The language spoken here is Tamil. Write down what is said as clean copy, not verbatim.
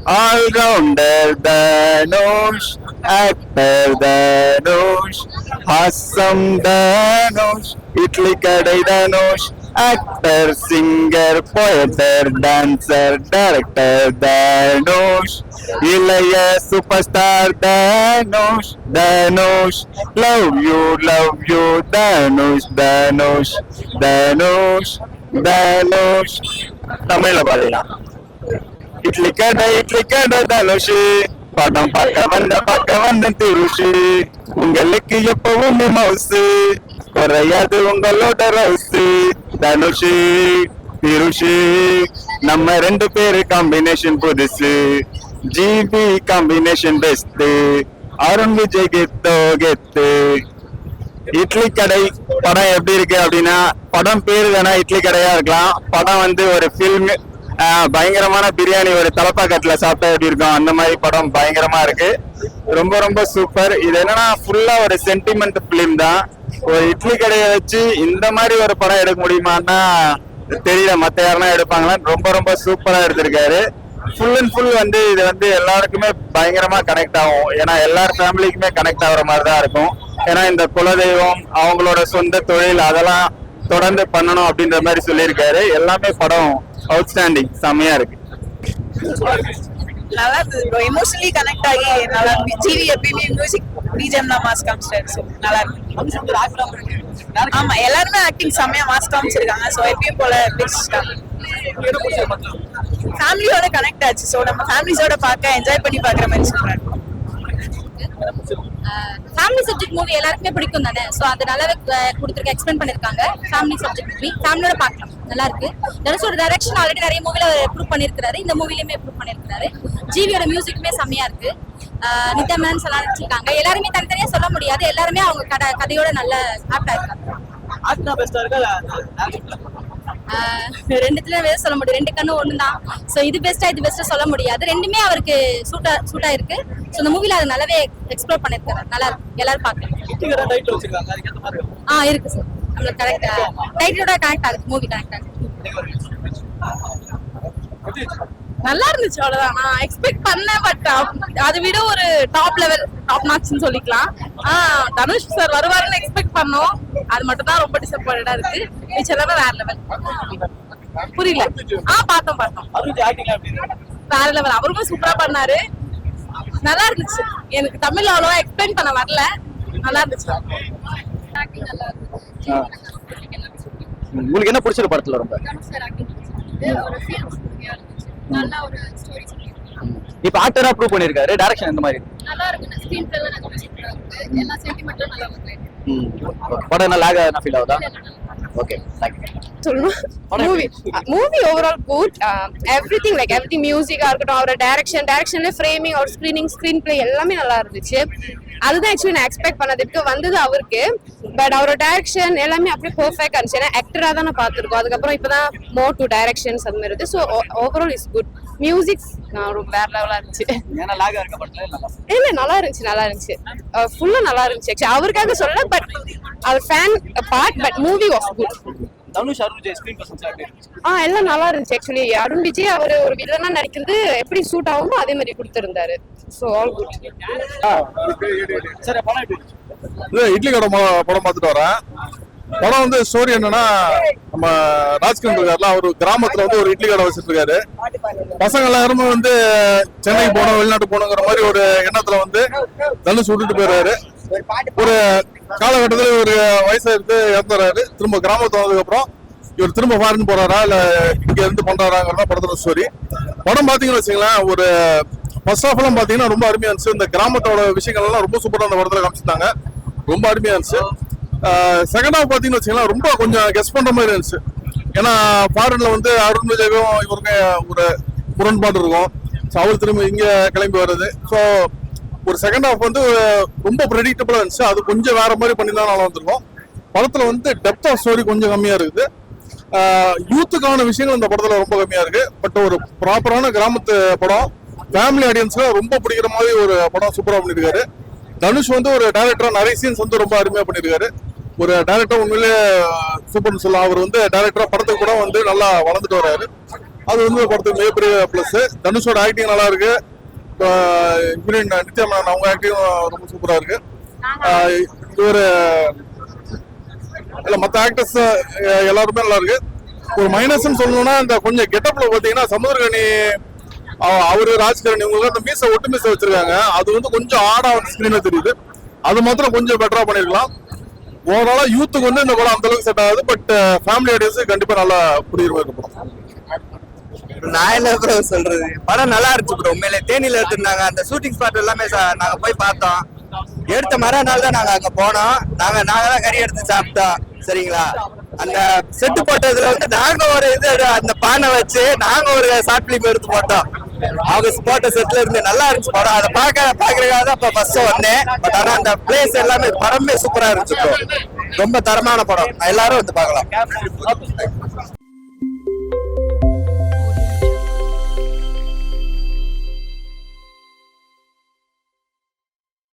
All-rounder Dhanush, actor Dhanush, Hassam Dhanush, Idli Kadai Dhanush, actor, singer, poet, dancer, director Dhanush, Ilaya superstar Dhanush, Dhanush, love you, Dhanush, Dhanush, Dhanush, Dhanush. தமிழ்ல பாத்தீங்கன்னா இட்லி கடை தனுஷு படம் பார்க்க வந்த திருஷு உங்களுக்கு எப்பவும் மவுசு குறையாது உங்களோட ரவுசு தனுஷு திருஷு நம்ம ரெண்டு பேரு காம்பினேஷன் புதுசு GB combination best Arun Vijay கெத்து இட்லி கடை படம் எப்படி இருக்கு அப்படின்னா படம் பேரு தானே இட்லி கடையா இருக்கலாம். படம் வந்து ஒரு ஃபில்ம், பயங்கரமான பிரியாணி ஒரு தலப்பாக்கட்டுல சாப்பிட்டா எப்படி இருக்கும் அந்த மாதிரி படம் பயங்கரமா இருக்கு. ரொம்ப ரொம்ப சூப்பர். இது என்னன்னா ஃபுல்லா ஒரு சென்டிமெண்ட் பிலிம் தான். ஒரு இட்லி கடையை வச்சு இந்த மாதிரி ஒரு படம் எடுக்க முடியுமான்னா தெரியல, மத்த யாருன்னா எடுப்பாங்களா. ரொம்ப ரொம்ப சூப்பரா எடுத்திருக்காரு. ஃபுல் அண்ட் ஃபுல் வந்து இது வந்து எல்லாருக்குமே பயங்கரமா கனெக்ட் ஆகும். ஏன்னா எல்லார் ஃபேமிலிக்குமே கனெக்ட் ஆகுற மாதிரி தான் இருக்கும். ஏன்னா இந்த குலதெய்வம், அவங்களோட சொந்த தொழில், அதெல்லாம் தொடர்ந்து பண்ணணும் அப்படின்ற மாதிரி சொல்லியிருக்காரு. எல்லாமே படம் அவுட்ஸ்டாண்டிங், செம்மையா இருக்கு. நல்லா இருக்கு ப்ரோ, எமோஷனலி கனெக்ட் ஆகி நல்லா இருக்கு. ஜிவி எப்பயுமே மியூசிக் பிஜிஎம் தான் மாஸ் காமிச்சிட்டாரு. ஸோ நல்லா இருக்கு. ஆமா, எல்லாருமே ஆக்டிங் செம்மையா மாஸ் காமிச்சிருக்காங்க. ஸோ எப்பயும் போல பிடிச்சிட்டாங்க. ஃபேமிலியோட கனெக்ட் ஆச்சு. ஸோ நம்ம ஃபேமிலிஸோட பார்க்க என்ஜாய் பண்ணி பார்க்குற மாதிரி சொல்றாரு. ஃபேமிலி சப்ஜெக்ட் மூவி எல்லாருக்குமே பிடிக்கும் தானே. ஸோ அது நல்லாவே கொடுத்துருக்க எக்ஸ்பிளைன் பண்ணிருக்காங்க. ஃபேமிலி சப்ஜெக்ட் மூவி ஃபேமிலியோட பார்க்கலாம், நல்லா இருக்கு. தனுஷோட டைரக்ஷன் ஆல்ரெடி நிறைய மூவில ப்ரூவ் பண்ணிருக்காரு, இந்த மூவிலயுமே ப்ரூவ் பண்ணிருக்காரு. ஜிவியோட மியூசிக்குமே செம்மையா இருக்கு. நித்யா மேன்ஸ் எல்லாம் நடிச்சிருக்காங்க. எல்லாருமே தனித்தனியா சொல்ல முடியாது, எல்லாருமே அவங்க கதையோட நல்ல ஆப்டா இருக்காங்க. ரெண்டுத்துல வேற சொல்ல முடியும், ரெண்டு கண்ணு ஒண்ணுதான். சோ இது பெஸ்டா சொல்ல முடியாது. ரெண்டுமே அவருக்கு சூட்டா இருக்கு. சோ இந்த மூவில அது நல்லாவே எக்ஸ்ப்ளோர் பண்ணிருக்காரு. நல்லா இருக்கு, எல்லாரும் பார்க்கலாம். இருக்கு சார், நம்மளுக்கு கரெக்ட் டைட்டிலோட கனெக்ட் ஆகுது, மூவி கனெக்ட் ஆகுது. நல்லா இருந்துச்சு, அவ்வளவுதான். நான் எக்ஸ்பெக்ட் பண்ணேன், பட் அதை விட ஒரு டாப் நாட்ச்னு சொல்லிக்கலாம். தனுஷ் சார் வருவாருன்னு எக்ஸ்பெக்ட் பண்ணோம். அது மட்டும் தான் ரொம்ப டிசப்பாயிண்டா இருக்கு. மிச்சம் எல்லாமே வேற லெவல். புரியல. பார்த்தோம் வேற லெவல். அவருமே சூப்பரா பண்ணாரு, நல்லா இருந்துச்சு. எனக்கு தமிழ் அவ்வளவா எக்ஸ்பிளைன் பண்ண வரல, நல்லா இருந்துச்சு. உங்களுக்கு என்ன பிடிச்ச படத்துல ரொம்ப? இப்ப ஆக்டரா ப்ரூவ் பண்ணிருக்காரு. டைரக்ஷன் எந்த மாதிரி? நல்லா இருக்கு. ஸ்கிரீன் பிளே எல்லாம் நல்லா இருக்கு. எல்லா சென்டிமெண்ட்டும் நல்லா இருக்கு. படம் என்ன லாக் ஆகுதுனா ஃபீல் ஆகுதா? Okay, thank you. Movie overall good. Everything like everything, மியூசிக்கா இருக்கட்டும், அவரோட டைரக்ஷன்ல ஃப்ரேமிங், அவர் ஸ்கிரீன் பிளே எல்லாமே நல்லா இருந்துச்சு. அதுதான் ஆக்சுவலி நான் எக்ஸ்பெக்ட் பண்ணதுக்கு வந்தது அவருக்கு. பட் அவரோட டைரக்ஷன் எல்லாமே அப்படியே பெர்ஃபெக்ட்டா இருந்துச்சு. ஏன்னா ஆக்டரா தான் பார்த்துருக்கோம், அதுக்கப்புறம் இப்பதான் மோர் டு டைரக்ஷன்ஸ் அது மாதிரி இருக்கு. So overall is good. Music வேற லெவலா இருந்துச்சு. இல்ல நல்லா இருந்துச்சு ஃபுல்லா நல்லா இருந்துச்சு. ஆக்சுவலி அவருக்காக சொல்ல, பட் அவர் fan part, but movie was good. Dhanush Arun Vijay screen presence எப்படி இருந்துச்சு? எல்லாம் நல்லா இருந்துச்சு. ஆக்சுவலி அருண் விஜய் அவர் ஒரு வில்லனா நடிக்கிறது எப்படி சூட் ஆகுமோ அதே மாதிரி கொடுத்திருந்தாரு. So all good. சரி, படம் எப்படி இருந்துச்சு? இட்லி கடை படம் பார்த்துட்டு வரேன். படம் வந்து ஸ்டோரி என்னன்னா, நம்ம ராஜ்கிரண் இருக்காருல, அவர் கிராமத்துல வந்து ஒரு இட்லி கடை வச்சுட்டு இருக்காரு. பசங்க எல்லாருமே வந்து சென்னைக்கு போகணும், வெளிநாட்டு போகணுங்கிற மாதிரி ஒரு எண்ணத்துல வந்து தனுஷ் விட்டுட்டு போயிடுறாரு. ஒரு காலகட்டத்தில் ஒரு வயசாயிருந்து இறந்துறாரு. திரும்ப கிராமத்து வந்ததுக்கு அப்புறம் இவர் திரும்ப ஃபாரின் போறாரா இல்ல இங்க இருந்து பண்றாராங்கிறதா படத்தோட ஸ்டோரி. படம் பாத்தீங்கன்னு வச்சுங்களேன், ஒரு ஃபர்ஸ்ட் ஹாஃப் எல்லாம் பாத்தீங்கன்னா ரொம்ப அருமையா இருந்துச்சு. இந்த கிராமத்தோட விஷயங்கள் எல்லாம் ரொம்ப சூப்பரா அந்த படத்துல காமிச்சிருந்தாங்க, ரொம்ப அருமையா இருந்துச்சு. செகண்ட் ஹாஃப் பாத்தீங்கன்னு வச்சுங்களேன், ரொம்ப கொஞ்சம் கெஸ் பண்ற மாதிரி இருந்துச்சு. ஏன்னா ஃபாரின்ல வந்து அருண் விஜய்க்கும் இவருக்கு ஒரு முரண்பாடு இருக்கும். அவர் திரும்ப இங்க கிளம்பி வர்றது. ஸோ ஒரு செகண்ட் ஹாஃப் வந்து ரொம்ப ப்ரெடிக்டபிளா இருந்துச்சு. அது கொஞ்சம் வேற மாதிரி பண்ணி தான் நல்லா வந்திருக்கும். படத்துல வந்து டெப்த் ஆஃப் ஸ்டோரி கொஞ்சம் கம்மியா இருக்குது. யூத்துக்கான விஷயங்கள் இந்த படத்துல ரொம்ப கம்மியா இருக்கு. பட் ஒரு ப்ராப்பரான கிராமத்து படம், ஃபேமிலி ஆடியன்ஸ்க்கு ரொம்ப பிடிக்கிற மாதிரி ஒரு படம் சூப்பரா பண்ணிருக்காரு. தனுஷ் வந்து ஒரு டைரக்டரா நிறைய சீன்ஸ் வந்து ரொம்ப அருமையா பண்ணிருக்காரு. ஒரு டைரக்டர் உண்மையிலே சூப்பர்னு சொல்லலாம். அவர் வந்து டைரக்டரா படத்துக்கு கூட வந்து நல்லா வளர்ந்துட்டு வர்றாரு. அது வந்து படத்துக்கு மிகப்பெரிய பிளஸ். தனுஷோட ஆக்டிங் நல்லா இருக்கு. ஹீரோயின் நித்யா மேனன் அவங்க ஆக்டிங் ரொம்ப சூப்பரா இருக்கு. இது ஒரு இல்ல மற்ற ஆக்டர்ஸ் எல்லாருமே நல்லா இருக்கு. ஒரு மைனஸ்ன்னு சொல்லணும்னா இந்த கொஞ்சம் கெட்டப்ல பாத்தீங்கன்னா சமுத்திரகனி அவரு ராஜ்கரணி இவங்களுக்கு அந்த மீசை ஒட்டு மீசை வச்சிருக்காங்க. அது வந்து கொஞ்சம் ஆடா வந்து ஸ்கிரீன்ல தெரியுது. அது மாத்திரம் கொஞ்சம் பெட்டரா பண்ணிருக்கலாம். ஓவராலா யூத்துக்கு வந்து இந்த படம் அந்த அளவுக்கு செட் ஆகுது. பட் ஃபேமிலி ஆடியன்ஸ் கண்டிப்பா நல்லா புரியுற மாதிரி படம். நான் என்ன ப்ரோ சொல்றது, படம் நல்லா இருந்துச்சு ப்ரோ. உண்மையிலே தேனியில எடுத்திருந்தாங்க. அந்த ஷூட்டிங் ஸ்பாட் எல்லாமே நாங்க போய் பார்த்தோம். எடுத்த மறுநாள் தான் நாங்க அங்க போனோம். நாங்க தான் கறி எடுத்து சாப்பிட்டோம். சரிங்களா, அந்த செட்டு போட்டதுல வந்து நாங்க ஒரு இது அந்த பானை வச்சு நாங்க ஒரு ஷார்ட் பிலிம் எடுத்து போட்டோம். அவங்க போட்ட செட்ல இருந்து நல்லா இருந்துச்சு படம். அதை பாக்குறதுக்காக தான் இப்ப ஃபர்ஸ்ட் வந்தேன். பட் ஆனா அந்த பிளேஸ் எல்லாமே படமே சூப்பரா இருந்துச்சு ப்ரோ. ரொம்ப தரமான படம். எல்லாரும் வந்து பார்க்கலாம்.